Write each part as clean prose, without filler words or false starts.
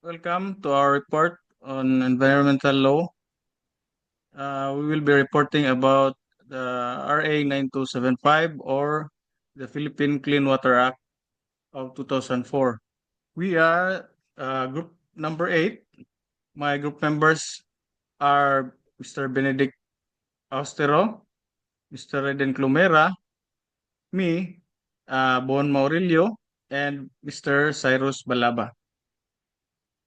Welcome to our report on environmental law. We will be reporting about the RA 9275 or the Philippine Clean Water Act of 2004. We are group number 8. My group members are Mr. Benedict Austero, Mr. Reden Clumera, me, Bon Maurilio, and Mr. Cyrus Balaba.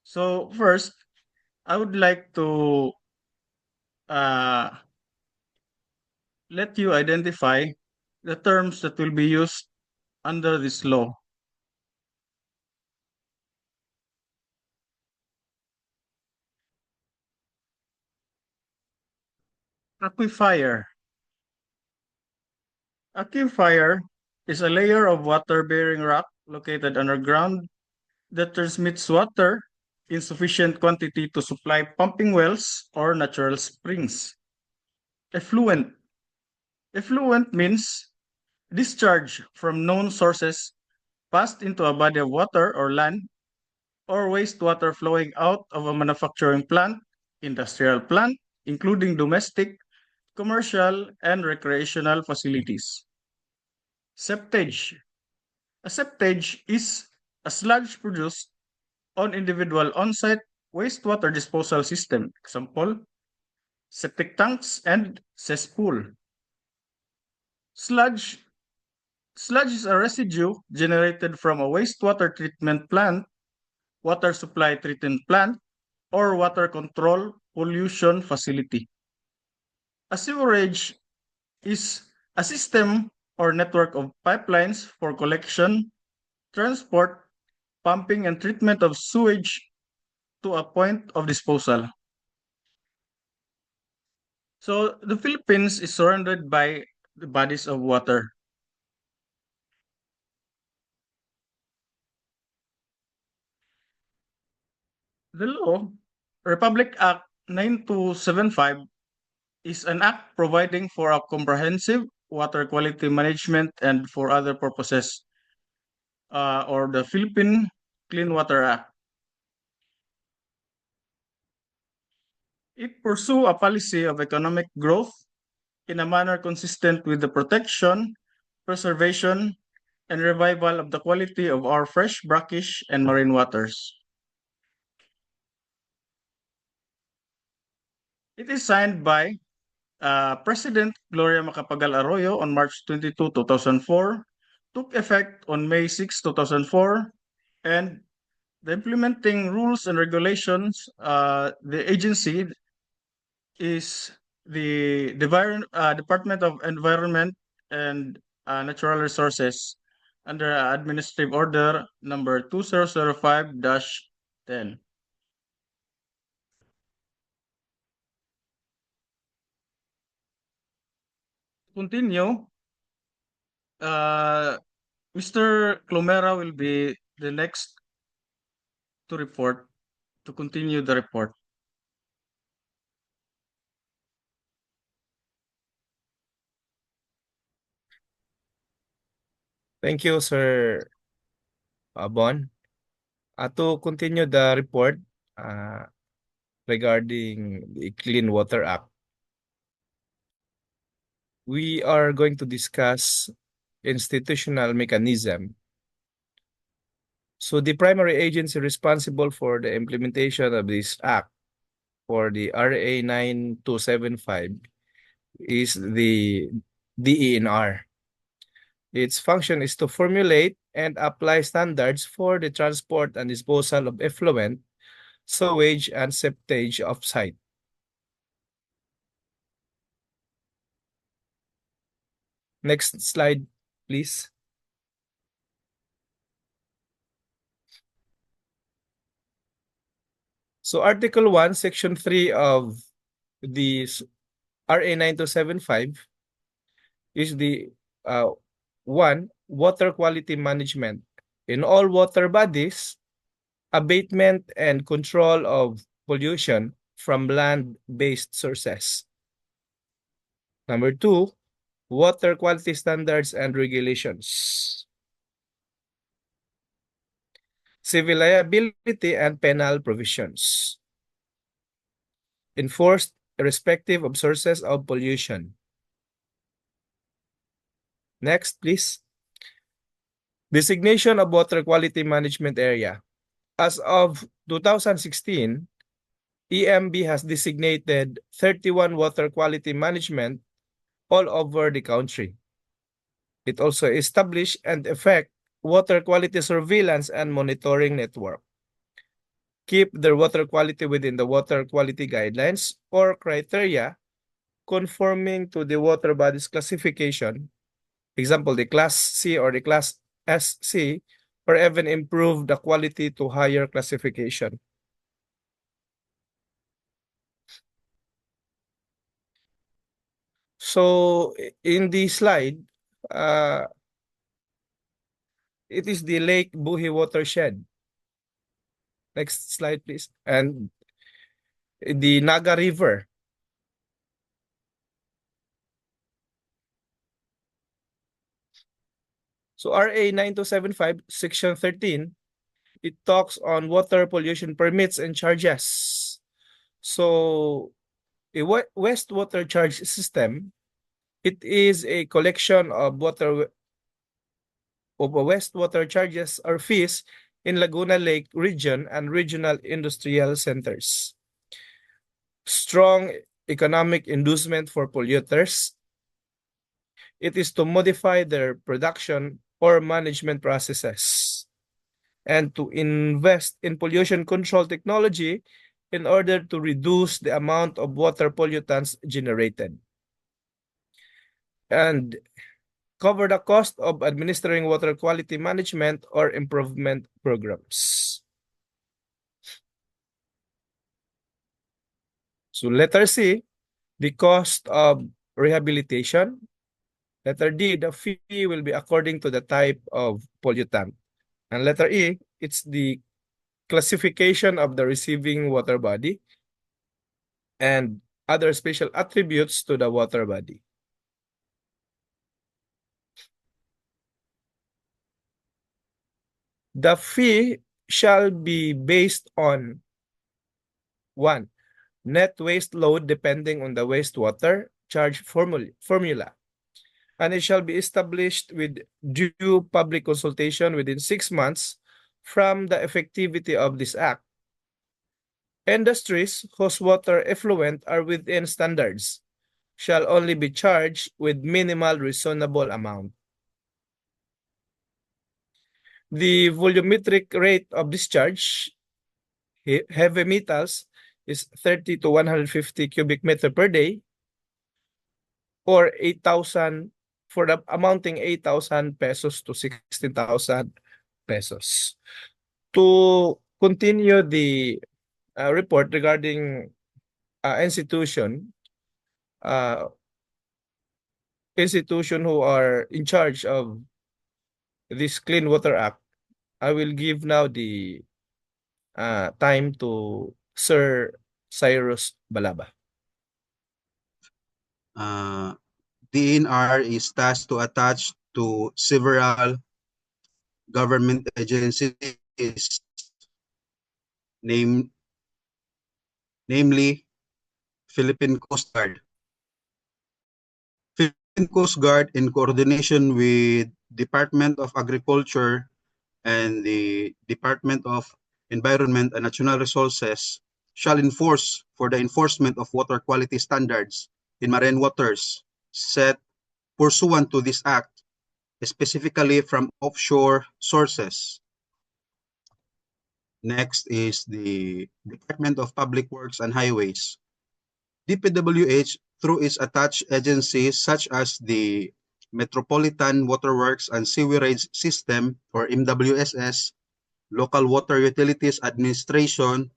So first, I would like to uh, let you identify the terms that will be used under this law. Aquifer. Aquifer is a layer of water-bearing rock located underground that transmits water in sufficient quantity to supply pumping wells or natural springs. Effluent. Effluent means discharge from known sources passed into a body of water or land or wastewater flowing out of a manufacturing plant, industrial plant, including domestic, commercial, and recreational facilities. Septage. A septage is a sludge produced on individual on-site wastewater disposal system. Example, septic tanks and cesspool. Sludge. Sludge is a residue generated from a wastewater treatment plant, water supply treatment plant, or water control pollution facility. A sewerage is a system or network of pipelines for collection, transport, pumping, and treatment of sewage to a point of disposal. So the Philippines is surrounded by the bodies of water. The law, Republic Act 9275, is an act providing for a comprehensive water quality management and for other purposes, or the Philippine Clean Water Act. It pursue a policy of economic growth in a manner consistent with the protection, preservation, and revival of the quality of our fresh, brackish, and marine waters. It is signed by President Gloria Macapagal Arroyo on March 22, 2004, took effect on May 6, 2004, and the implementing rules and regulations, the agency is the Department of Environment and Natural Resources under Administrative Order number 2005-10. Continue, uh, Mr. Clomera will be the next to report, to continue the report. Thank you, Sir Bon. To continue the report regarding the Clean Water Act, we are going to discuss institutional mechanism. So the primary agency responsible for the implementation of this act for the RA 9275 is the DENR. Its function is to formulate and apply standards for the transport and disposal of effluent, sewage, and septage off-site. Next slide, please. So Article 1, Section 3 of the RA 9275 is the one, water quality management. In all water bodies, abatement and control of pollution from land-based sources. Number 2, water quality standards and regulations. civil liability, and penal provisions. Enforced irrespective of sources of pollution. Next, please. Designation of water quality management area. As of 2016, EMB has designated 31 water quality management all over the country. It also established and effect water quality surveillance and monitoring network. Keep their water quality within the water quality guidelines or criteria conforming to the water body's classification. Example, the Class C or the Class SC, or even improve the quality to higher classification. So in the slide, it is the Lake Buhi watershed. Next slide, please. And the Naga River. So RA 9275, Section 13, it talks on water pollution permits and charges. So a wastewater charge system, it is a collection of wastewater charges or fees in Laguna Lake region and regional industrial centers. Strong economic inducement for polluters. It is to modify their production or management processes and to invest in pollution control technology in order to reduce the amount of water pollutants generated. And cover the cost of administering water quality management or improvement programs. So letter C, the cost of rehabilitation. Letter D, the fee will be according to the type of pollutant. And letter E, it's the classification of the receiving water body and other special attributes to the water body. The fee shall be based on 1. Net waste load depending on the wastewater charge formula. And it shall be established with due public consultation within 6 months from the effectivity of this act. Industries whose water effluent are within standards shall only be charged with minimal reasonable amount. The volumetric rate of discharge, heavy metals, is 30 to 150 cubic meter per day, or 8,000 for the amounting 8,000 pesos to 16,000 pesos. To continue the report regarding institution who are in charge of this Clean Water Act, I will give now the time to Sir Cyrus Balaba. DNR is tasked to attach to several government agencies, namely Philippine Coast Guard. Philippine Coast Guard, in coordination with Department of Agriculture and the Department of Environment and Natural Resources, shall enforce for the enforcement of water quality standards in marine waters set pursuant to this act, specifically from offshore sources. Next is the Department of Public Works and Highways. DPWH, through its attached agencies such as the Metropolitan Waterworks and Sewerage System, or MWSS, Local Water Utilities Administration,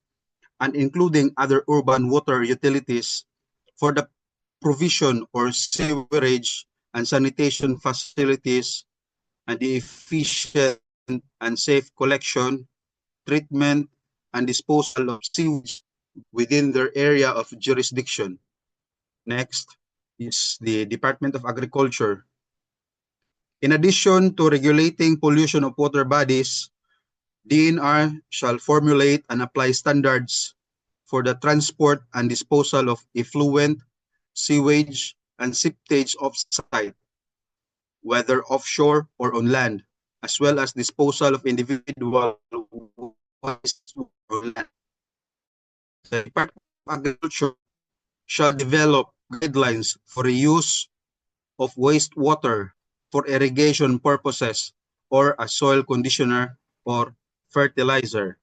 and including other urban water utilities, for the provision or sewerage and sanitation facilities and the efficient and safe collection, treatment, and disposal of sewage within their area of jurisdiction. Next is the Department of Agriculture. In addition to regulating pollution of water bodies, DNR shall formulate and apply standards for the transport and disposal of effluent, sewage, and septage off-site, whether offshore or on land, as well as disposal of individual waste on land. The Department of Agriculture shall develop guidelines for the use of wastewater for irrigation purposes or as soil conditioner or fertilizer.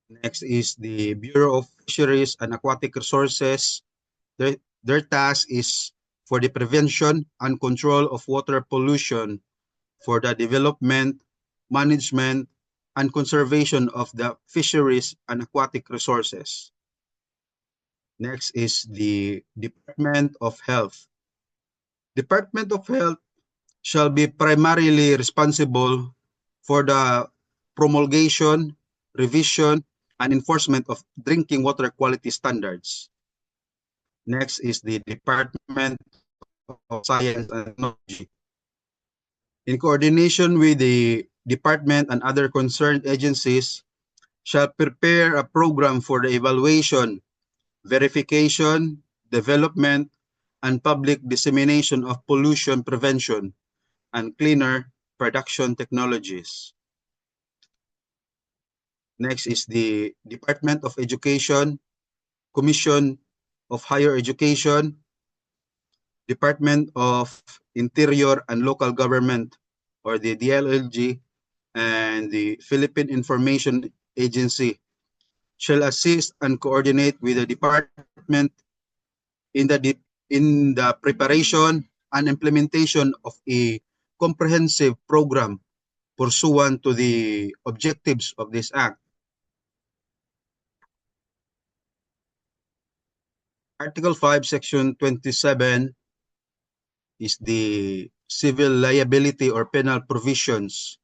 Next is the Bureau of Fisheries and Aquatic Resources. Their task is for the prevention and control of water pollution for the development, management, and conservation of the fisheries and aquatic resources. Next is the Department of Health. Department of Health shall be primarily responsible for the promulgation, revision, and enforcement of drinking water quality standards. Next is the Department of Science and Technology. In coordination with the department and other concerned agencies, shall prepare a program for the evaluation, verification, development, and public dissemination of pollution prevention and cleaner production technologies. Next is the Department of Education, Commission of Higher Education, Department of Interior and Local Government, or the DLLG, and the Philippine Information Agency shall assist and coordinate with the department in the preparation and implementation of a comprehensive program pursuant to the objectives of this act. Article 5, Section 27 is the civil liability or penal provisions.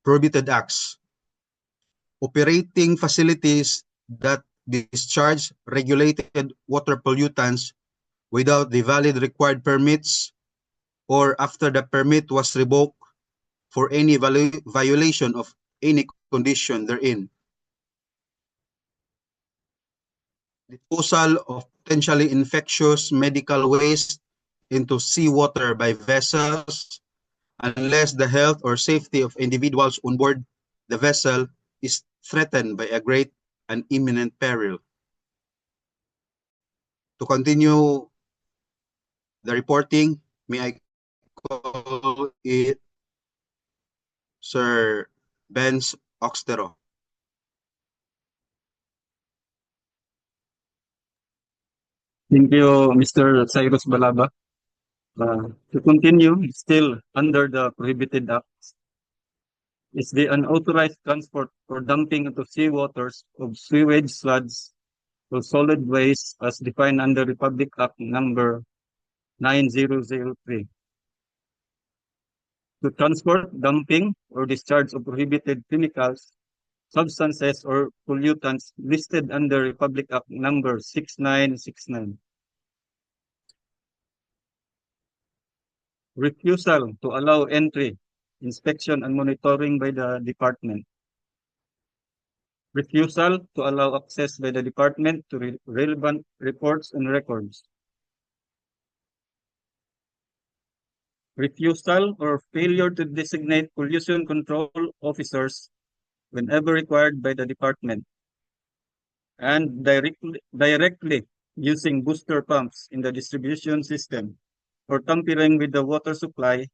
Prohibited acts. Operating facilities that discharge regulated water pollutants without the valid required permits or after the permit was revoked for any violation of any condition therein. Disposal of potentially infectious medical waste into seawater by vessels unless the health or safety of individuals on board the vessel is threatened by a great and imminent peril. To continue the reporting, may I call it Sir Benz Oxtero. Thank you, Mr. Cyrus Balaba. To continue, still under the prohibited acts, is the unauthorized transport or dumping into seawaters of sewage sludge or solid waste as defined under Republic Act number 9003. To transport, dumping, or discharge of prohibited chemicals, substances, or pollutants listed under Republic Act number 6969. Refusal to allow entry, inspection, and monitoring by the department. Refusal to allow access by the department to relevant reports and records. Refusal or failure to designate pollution control officers whenever required by the department. And directly using booster pumps in the distribution system or tampering with the water supply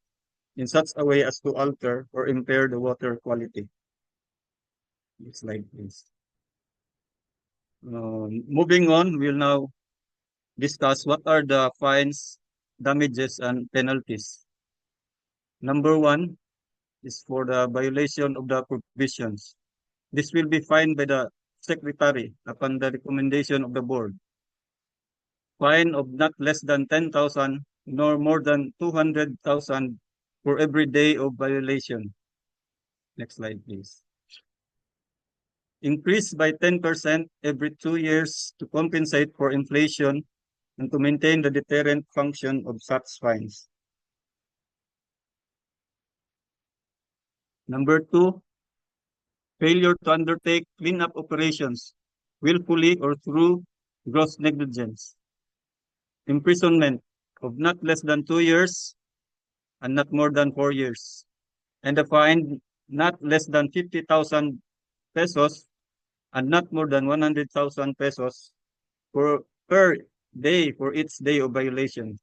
in such a way as to alter or impair the water quality. Next slide, please. Moving on, we'll now discuss what are the fines, damages, and penalties. Number 1 is for the violation of the provisions. This will be fined by the secretary upon the recommendation of the board. Fine of not less than 10,000 nor more than 200,000 for every day of violation. Next slide, please. Increased by 10% every 2 years to compensate for inflation and to maintain the deterrent function of such fines. Number 2, failure to undertake cleanup operations willfully or through gross negligence. Imprisonment of not less than 2 years and not more than 4 years. And a fine not less than 50,000 pesos and not more than 100,000 pesos per day for each day of violation.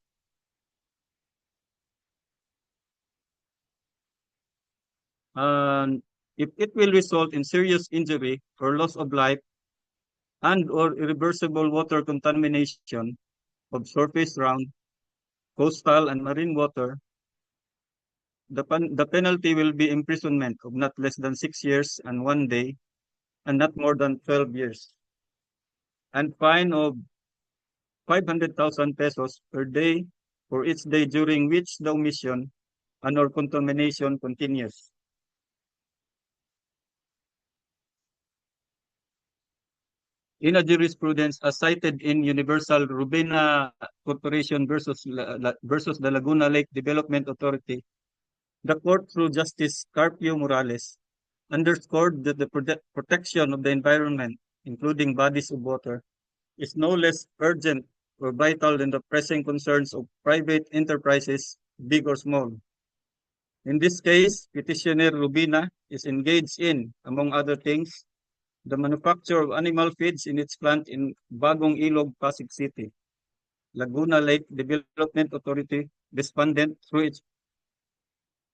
And if it will result in serious injury or loss of life and or irreversible water contamination of surface, ground, coastal, and marine water, the penalty will be imprisonment of not less than 6 years and 1 day and not more than 12 years, and fine of 500,000 pesos per day for each day during which the omission and or contamination continues. In a jurisprudence as cited in Universal Rubina Corporation versus the Laguna Lake Development Authority, the court through Justice Carpio Morales underscored that the protection of the environment, including bodies of water, is no less urgent or vital than the pressing concerns of private enterprises, big or small. In this case, Petitioner Rubina is engaged in, among other things, the manufacture of animal feeds in its plant in Bagong Ilog, Pasig City. Laguna Lake Development Authority, respondent through its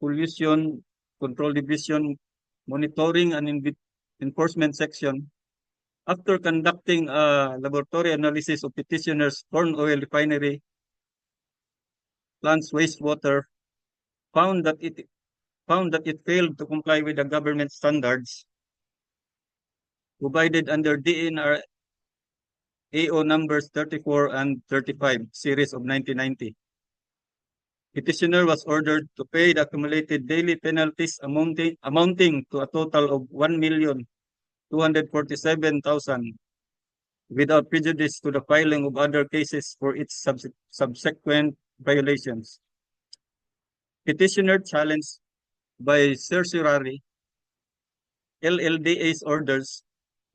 Pollution Control Division Monitoring and Enforcement Section, after conducting a laboratory analysis of petitioner's corn oil refinery plant's wastewater, found that it failed to comply with the government standards provided under DNR AO numbers 34 and 35, series of 1990. Petitioner was ordered to pay the accumulated daily penalties amounting to a total of 1,247,000 without prejudice to the filing of other cases for its subsequent violations. Petitioner challenged by certiorari LLDA's orders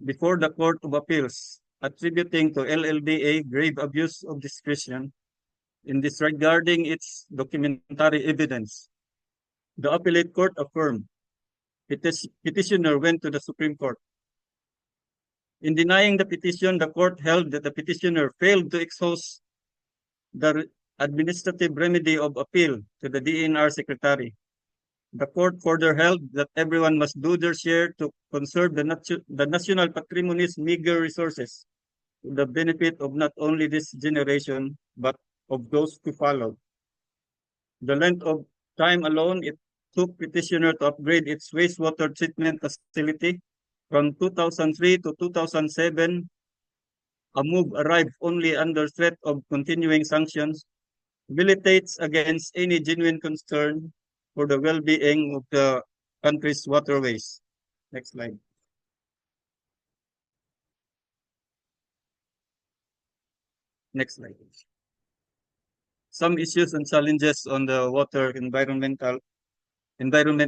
before the Court of Appeals, attributing to LLDA grave abuse of discretion in disregarding its documentary evidence. The appellate court affirmed. Petitioner went to the Supreme Court. In denying the petition, the court held that the petitioner failed to exhaust the administrative remedy of appeal to the DNR secretary. The court further held that everyone must do their share to conserve the national patrimony's meager resources to the benefit of not only this generation, but of those to follow. The length of time alone it took petitioner to upgrade its wastewater treatment facility from 2003 to 2007, a move arrived only under threat of continuing sanctions, militates against any genuine concern for the well-being of the country's waterways. Next slide. Next slide. Some issues and challenges on the water environment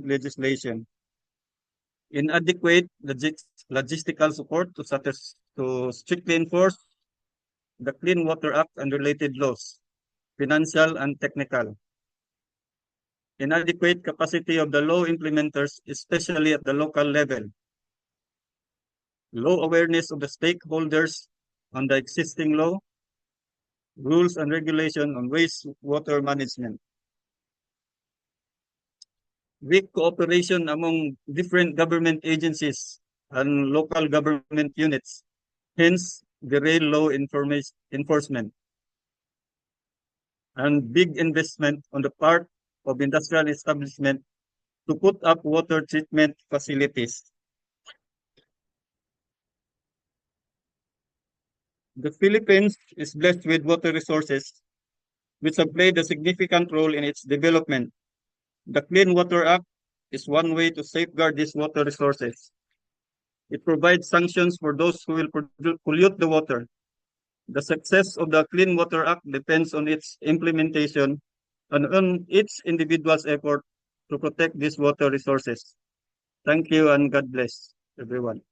legislation. Inadequate logistical support to strictly enforce the Clean Water Act and related laws, financial and technical. Inadequate capacity of the law implementers, especially at the local level. Low awareness of the stakeholders on the existing law, rules and regulation on wastewater management. Weak cooperation among different government agencies and local government units, hence derail law enforcement. And big investment on the part of industrial establishment to put up water treatment facilities. The Philippines is blessed with water resources, which have played a significant role in its development. The Clean Water Act is one way to safeguard these water resources. It provides sanctions for those who will pollute the water. The success of the Clean Water Act depends on its implementation and on each individual's effort to protect these water resources. Thank you and God bless everyone.